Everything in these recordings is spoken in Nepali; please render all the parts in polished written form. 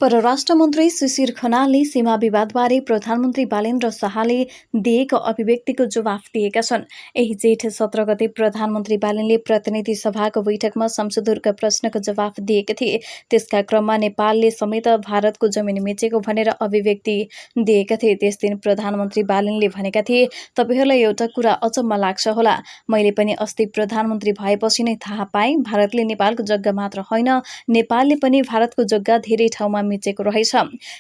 परराष्ट्र मन्त्री शिशिर खनालले सीमा विवादबारे प्रधानमन्त्री बालेन्द्र शाहले दिएको अभिव्यक्तिको जवाफ दिएका छन्। यही जेठ 17 गते प्रधानमन्त्री बालेनले प्रतिनिधि सभाको बैठकमा संसदहरूका प्रश्नको जवाफ दिएका थिए। त्यसका क्रममा नेपालले समेत भारतको जमिन मिचेको भनेर अभिव्यक्ति दिएका थिए। त्यस दिन प्रधानमन्त्री बालेनले भनेका थिए, तपाईहरूलाई एउटा कुरा अचम्म लाग्छ होला, मैले पनि अस्ति प्रधानमन्त्री भएपछि नै थाहा पाएँ, भारतले नेपालको जग्गा मात्र होइन, नेपालले पनि भारतको जग्गा धेरै ठाउँमा मिचेको रहेछ।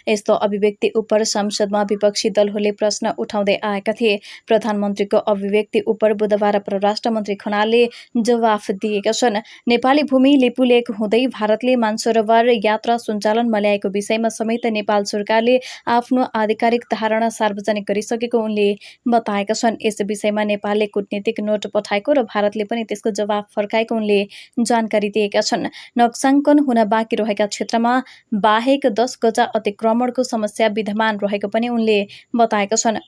यस्तो अभिव्यक्ति उपर संसदमा विपक्षी दलहरूले प्रश्न उठाउँदै आएका थिए। प्रधानमन्त्रीको अभिव्यक्ति उपर बुधबार परराष्ट्र मन्त्री खनालले जवाफ दिएका छन्। नेपाली भूमि लिपुलेक हुँदै भारतले मानसरोवर यात्रा सञ्चालनमा ल्याएको विषयमा समेत नेपाल सरकारले आफ्नो आधिकारिक धारणा सार्वजनिक गरिसकेको उनले बताएका छन्। यस विषयमा नेपालले कूटनीतिक नोट पठाएको र भारतले पनि त्यसको जवाफ फर्काएको उनले जानकारी दिएका छन्। नक्साङ्कन हुन बाँकी रहेका क्षेत्रमा बाहेक 10 गजा अतिक्रमणको समस्या विद्यमान रहेको पनि उनले बताएका छन्।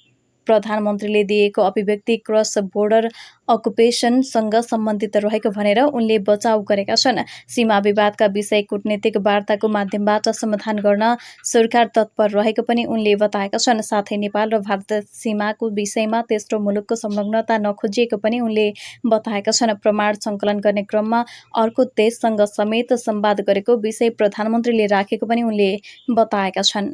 प्रधानमन्त्रीले दिएको अभिव्यक्ति क्रस बोर्डर अकुपेसनसँग सम्बन्धित रहेको भनेर उनले बचाउ गरेका छन्। सीमा विवादका विषय कूटनीतिक वार्ताको माध्यमबाट समाधान गर्न सरकार तत्पर रहेको पनि उनले बताएका छन्। साथै नेपाल र भारत सीमाको विषयमा तेस्रो मुलुकको संलग्नता नखोजिएको पनि उनले बताएका छन्। प्रमाण सङ्कलन गर्ने क्रममा अर्को देशसँग समेत संवाद गरेको विषय प्रधानमन्त्रीले राखेको पनि उनले बताएका छन्।